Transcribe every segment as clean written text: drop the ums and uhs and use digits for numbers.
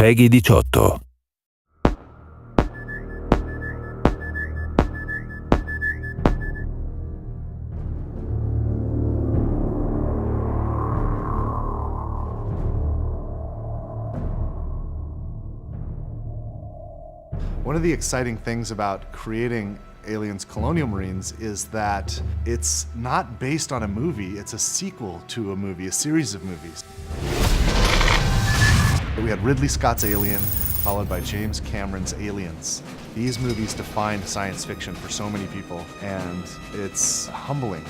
Peggy 18. One of the exciting things about creating Aliens Colonial Marines is that it's not based on a movie, it's a sequel to a movie, a series of movies. We had Ridley Scott's Alien, followed by James Cameron's Aliens. These movies defined science fiction for so many people, and it's humbling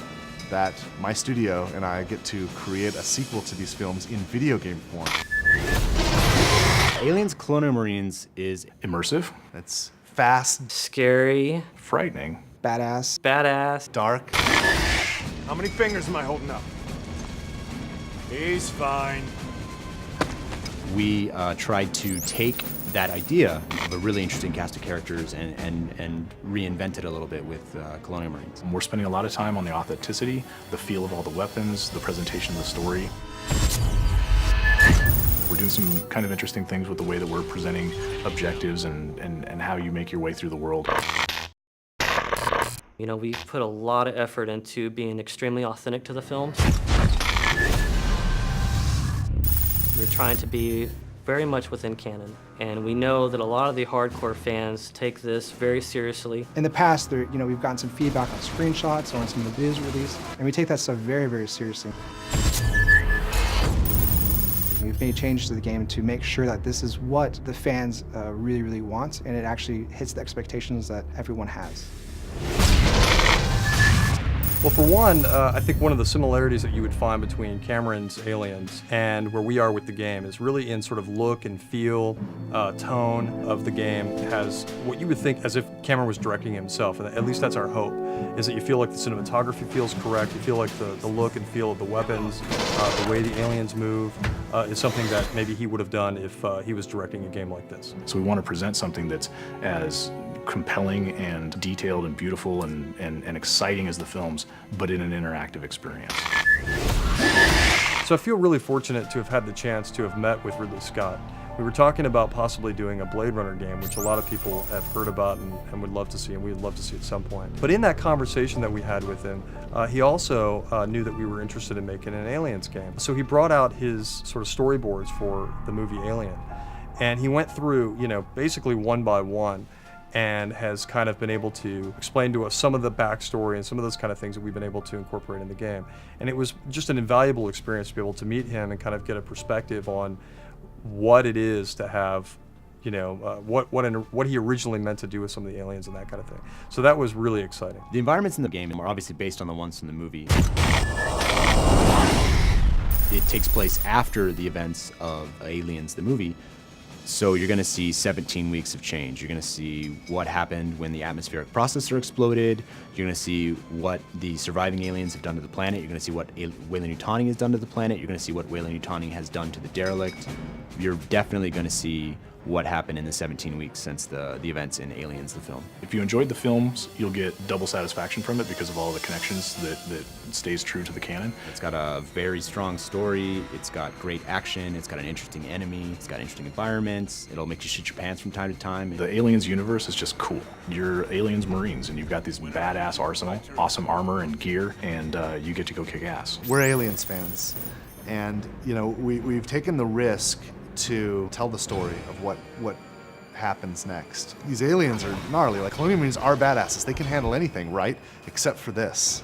that my studio and I get to create a sequel to these films in video game form. Aliens Colonial Marines is immersive, It's fast, Scary. frightening, Badass. Badass. dark. How many fingers am I holding up? He's fine. we tried to take that idea of a really interesting cast of characters and reinvent it a little bit with Colonial Marines. We're spending a lot of time on the authenticity, the feel of all the weapons, the presentation of the story. We're doing some kind of interesting things with the way that we're presenting objectives and how you make your way through the world. You know, we put a lot of effort into being extremely authentic to the films. We're trying to be very much within canon, and we know that a lot of the hardcore fans take this very seriously. In the past, we've gotten some feedback on screenshots or on some of the videos released, and we take that stuff very, very seriously. We've made changes to the game to make sure that this is what the fans really, really want, and it actually hits the expectations that everyone has. Well, for one, I think one of the similarities that you would find between Cameron's Aliens and where we are with the game is really in sort of look and feel, tone of the game. It has what you would think as if Cameron was directing himself, and at least that's our hope, is that you feel like the cinematography feels correct, you feel like the look and feel of the weapons, the way the aliens move, is something that maybe he would have done if he was directing a game like this. So we want to present something that's as compelling and detailed and beautiful and exciting as the films, but in an interactive experience. So I feel really fortunate to have had the chance to have met with Ridley Scott. We were talking about possibly doing a Blade Runner game, which a lot of people have heard about and would love to see, and we would love to see at some point. But in that conversation that we had with him, he also knew that we were interested in making an Aliens game. So he brought out his sort of storyboards for the movie Alien, and he went through, basically one by one, and has kind of been able to explain to us some of the backstory and some of those kind of things that we've been able to incorporate in the game. And it was just an invaluable experience to be able to meet him and kind of get a perspective on what it is to have, what he originally meant to do with some of the aliens and that kind of thing. So that was really exciting. The environments in the game are obviously based on the ones in the movie. It takes place after the events of Aliens, the movie. So you're going to see 17 weeks of change. You're going to see what happened when the atmospheric processor exploded. You're going to see what the surviving aliens have done to the planet. You're going to see what Weyland-Yutani has done to the planet. You're going to see what Weyland-Yutani has done to the derelict. You're definitely going to see what happened in the 17 weeks since the events in Aliens, the film. If you enjoyed the films, you'll get double satisfaction from it because of all the connections that stays true to the canon. It's got a very strong story, it's got great action, it's got an interesting enemy, it's got interesting environments, it'll make you shit your pants from time to time. The Aliens universe is just cool. You're Aliens Marines and you've got this badass arsenal, awesome armor and gear, and you get to go kick ass. We're Aliens fans, and we've taken the risk to tell the story of what happens next. These aliens are gnarly. Like, Colonial Marines are badasses. They can handle anything, right? Except for this.